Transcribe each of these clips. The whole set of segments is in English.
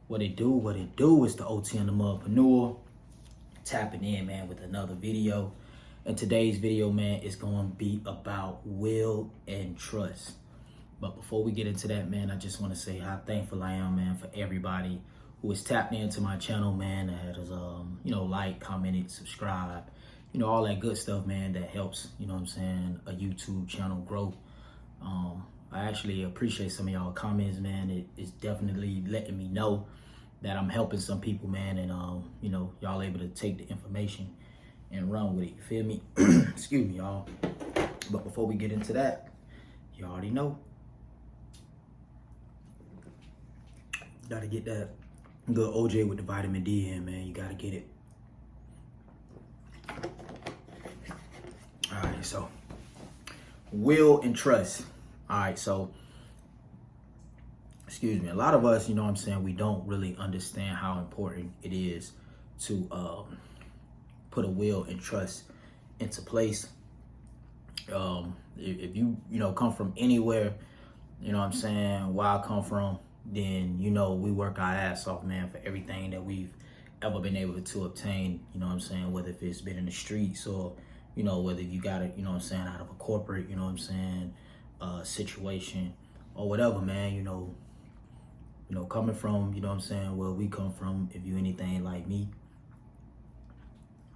What it do is the OTM the Motherpreneur tapping in, man, with another video. And today's video, man, is going to be about will and trust. But before we get into that, man, I just want to say how thankful I am, man, for everybody who is tapped into my channel, man, that has, like, commented, subscribed, all that good stuff, man, that helps, a YouTube channel grow. I actually appreciate some of y'all comments, man. It is definitely letting me know that I'm helping some people, man, and y'all able to take the information and run with it. You feel me? Excuse me, y'all. But before we get into that, you already know. Gotta get that good OJ with the vitamin D in, man. You gotta get it. All right, so will and trust. All right, so excuse me. A lot of us, we don't really understand how important it is to put a will and trust into place. If you come from anywhere, where I come from, then we work our ass off, man, for everything that we've ever been able to obtain. Whether if it's been in the streets or whether you got it, out of a corporate, situation or whatever, man. Coming from, where we come from, if you anything like me,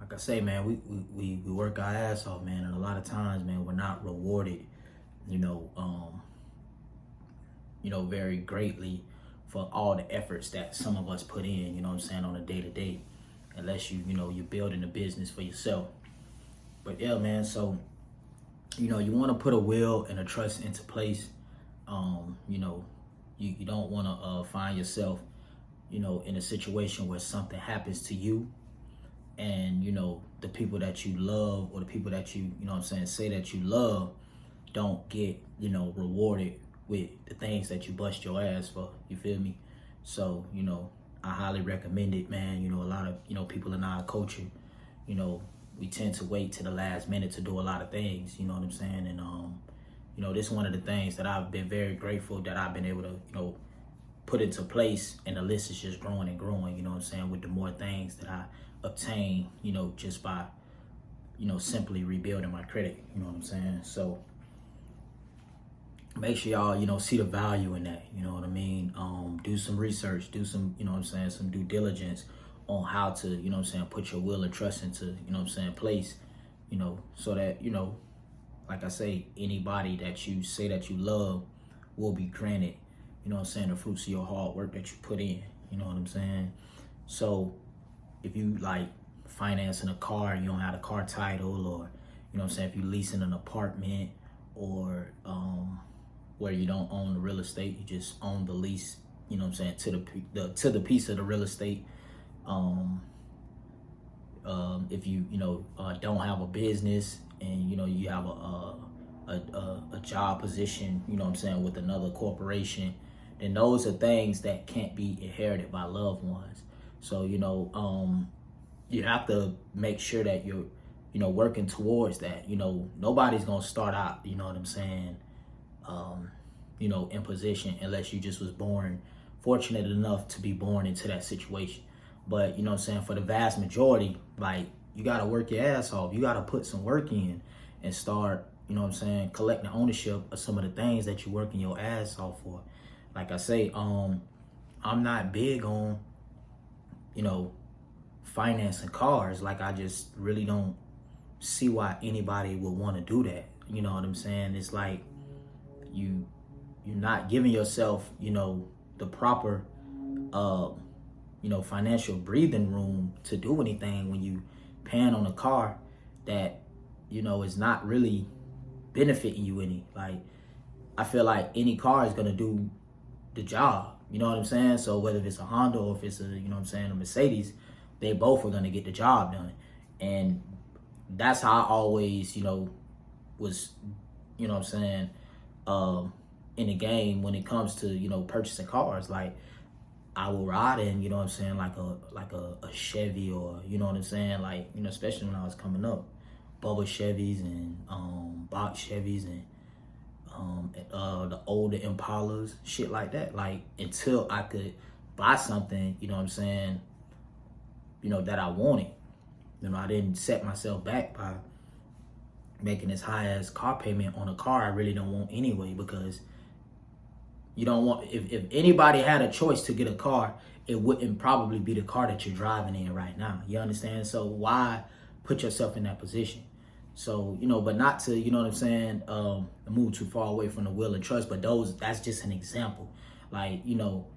like I say, man, we work our ass off, man, and a lot of times, man, we're not rewarded, very greatly for all the efforts that some of us put in, on a day-to-day, unless you're building a business for yourself. But yeah, man, so you want to put a will and a trust into place. You don't want to find yourself, in a situation where something happens to you and, the people that you love or the people that you, say that you love don't get, rewarded with the things that you bust your ass for. You feel me? So, I highly recommend it, man. A lot of, people in our culture, we tend to wait to the last minute to do a lot of things, And, this is one of the things that I've been very grateful that I've been able to, put into place, and the list is just growing and growing, with the more things that I obtain, just by, simply rebuilding my credit, So make sure y'all, see the value in that, do some research, do some, some due diligence on how to, put your will and trust into, place, so that, like I say, anybody that you say that you love will be granted, the fruits of your hard work that you put in, So if you like financing a car and you don't have a car title, or, if you leasing an apartment, or where you don't own the real estate, you just own the lease, to the piece of the real estate. If you don't have a business and you have a job position, with another corporation, then those are things that can't be inherited by loved ones. So you have to make sure that you're working towards that. Nobody's gonna start out, in position unless you just was born fortunate enough to be born into that situation. But for the vast majority, like, you gotta work your ass off. You gotta put some work in and start, collecting ownership of some of the things that you're working your ass off for. Like I say, I'm not big on, financing cars. Like, I just really don't see why anybody would want to do that. You know what I'm saying? It's like you're not giving yourself, the proper, financial breathing room to do anything when you paying on a car that, is not really benefiting you any. Like, I feel like any car is gonna do the job. You know what I'm saying? So whether it's a Honda or if it's a, a Mercedes, they both are gonna get the job done. And that's how I always, was, in the game when it comes to, purchasing cars. Like, I will ride in, like a Chevy, or, like, especially when I was coming up, Bubba Chevys and box Chevys and the older Impalas, shit like that. Like, until I could buy something, you know what I'm saying, you know, that I wanted. You know, I didn't set myself back by making as high as car payment on a car I really don't want anyway, because you don't want, if anybody had a choice to get a car, it wouldn't probably be the car that you're driving in right now. You understand? So why put yourself in that position? So, you know, but not to, you know what I'm saying, move too far away from the will and trust, but that's just an example. Like, you know,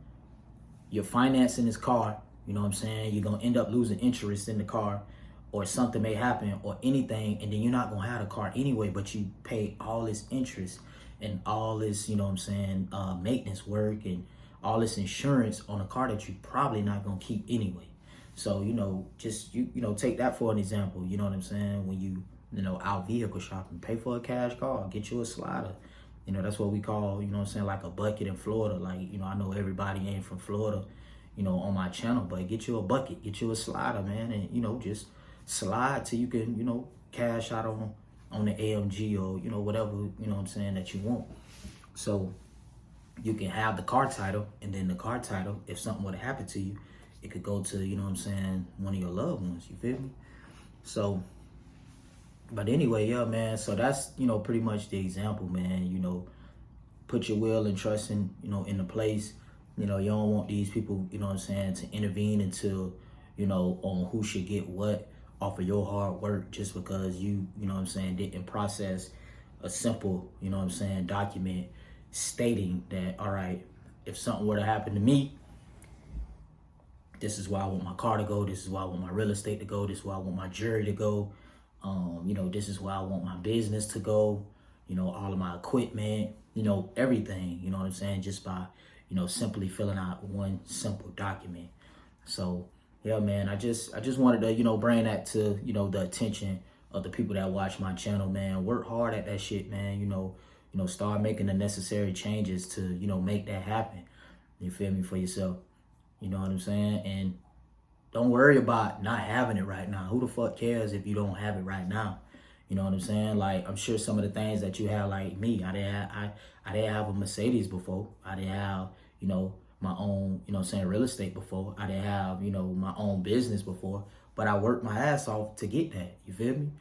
you're financing this car, you know what I'm saying? You're going to end up losing interest in the car, or something may happen or anything, and then you're not going to have a car anyway, but you pay all this interest and all this, you know what I'm saying, maintenance work and all this insurance on a car that you probably not going to keep anyway. So, you know, just, you know, take that for an example, you know what I'm saying? When you know, out vehicle shopping, pay for a cash car, get you a slider. You know, that's what we call, you know what I'm saying, like a bucket in Florida. Like, you know, I know everybody ain't from Florida, you know, on my channel, but get you a bucket, get you a slider, man, and, you know, just slide till you can, you know, cash out on the AMG or, you know, whatever, you know what I'm saying, that you want. So you can have the car title, and then the car title, if something were to happen to you, it could go to, you know what I'm saying, one of your loved ones, you feel me? So, but anyway, yeah, man, so that's, you know, pretty much the example, man. You know, put your will and trust in, you know, into place. You know, you don't want these people, you know what I'm saying, to intervene into, you know, on who should get what off of your hard work, just because you know what I'm saying, didn't process a simple, you know what I'm saying, document stating that, all right, if something were to happen to me, this is where I want my car to go, this is where I want my real estate to go, this is where I want my jewelry to go, you know, this is where I want my business to go, you know, all of my equipment, you know, everything, you know what I'm saying, just by, you know, simply filling out one simple document. So yeah, man, I just wanted to, you know, bring that to, you know, the attention of the people that watch my channel, man. Work hard at that shit, man. You know, start making the necessary changes to, you know, make that happen. You feel me, for yourself. You know what I'm saying? And don't worry about not having it right now. Who the fuck cares if you don't have it right now? You know what I'm saying? Like, I'm sure some of the things that you have, like me, I didn't have a Mercedes before. I didn't have, you know, my own, you know what I'm saying, real estate before. I didn't have, you know, my own business before, but I worked my ass off to get that. You feel me?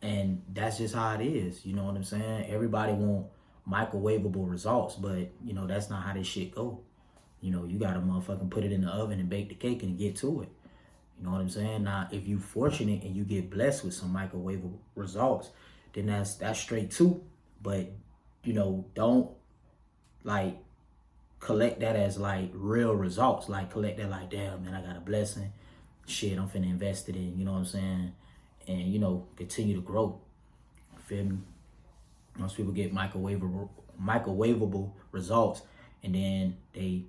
And that's just how it is. You know what I'm saying? Everybody want microwavable results, but, you know, that's not how this shit go. You know, you got to motherfucking put it in the oven and bake the cake and get to it. You know what I'm saying? Now, if you fortunate and you get blessed with some microwavable results, then that's straight too. But, you know, don't, like, collect that as, like, real results. Like, collect that like, damn, man, I got a blessing. Shit, I'm finna invest it in, you know what I'm saying? And, you know, continue to grow. Feel me? Most people get microwavable results, and then they,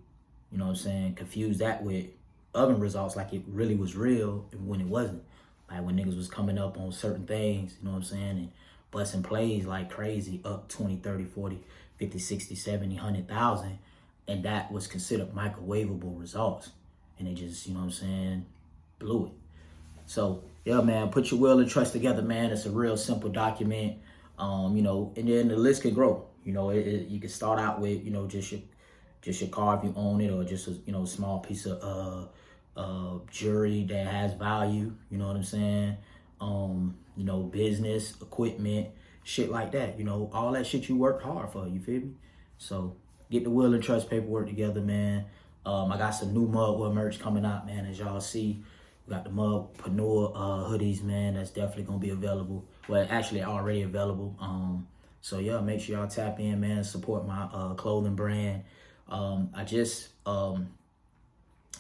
you know what I'm saying, confuse that with oven results like it really was real when it wasn't. Like when niggas was coming up on certain things, you know what I'm saying, and busting plays like crazy, up 20, 30, 40, 50, 60, 70, 100,000, and that was considered microwavable results. And they just, you know what I'm saying, blew it. So, yeah, man, put your will and trust together, man. It's a real simple document, you know, and then the list can grow. You know, you can start out with, you know, just your car if you own it, or just a, you know, small piece of jewelry that has value, you know what I'm saying? You know, business, equipment, shit like that, you know, all that shit you worked hard for, you feel me? So get the will and trust paperwork together, man. I got some new Mudwood merch coming out, man, as y'all see. We got the Mudpreneur hoodies, man, that's definitely gonna be available. Well, actually already available. So yeah, make sure y'all tap in, man, support my clothing brand.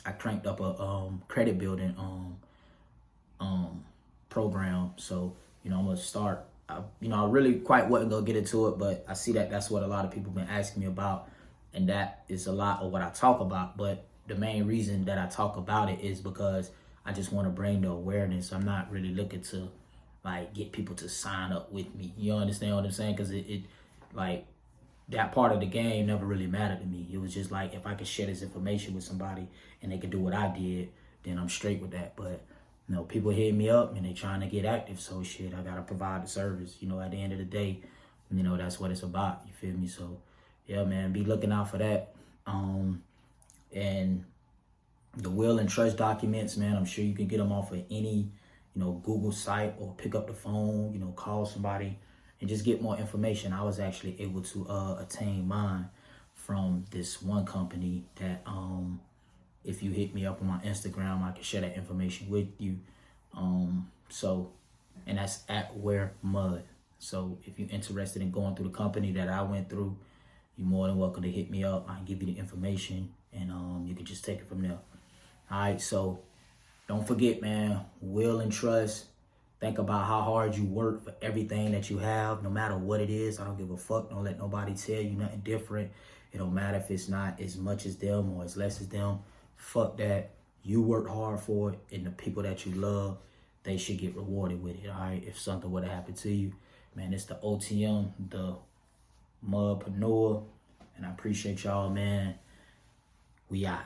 I cranked up a credit building program. So, you know, I'm gonna start. You know, I really quite wasn't gonna get into it, but I see that that's what a lot of people been asking me about, and that is a lot of what I talk about. But the main reason that I talk about it is because I just want to bring the awareness. I'm not really looking to, like, get people to sign up with me. You understand what I'm saying? Because it like, that part of the game never really mattered to me. It was just like, if I could share this information with somebody and they could do what I did, then I'm straight with that. But, you know, people hit me up and they trying to get active. So shit, I got to provide the service. You know, at the end of the day, you know, that's what it's about. You feel me? So yeah, man, be looking out for that. And The will and trust documents, man, I'm sure you can get them off of any, Google site, or pick up the phone, call somebody and just get more information. I was actually able to attain mine from this one company that if you hit me up on my Instagram, I can share that information with you. And that's at Wear Mud. So if you're interested in going through the company that I went through, you're more than welcome to hit me up. I can give you the information, and you can just take it from there. All right, so don't forget, man, will and trust. Think about how hard you work for everything that you have, no matter what it is. I don't give a fuck. Don't let nobody tell you nothing different. It don't matter if it's not as much as them or as less as them. Fuck that. You work hard for it, and the people that you love, they should get rewarded with it, all right? If something would have happened to you, man, it's the OTM, the Mudpreneur, and I appreciate y'all, man. We out.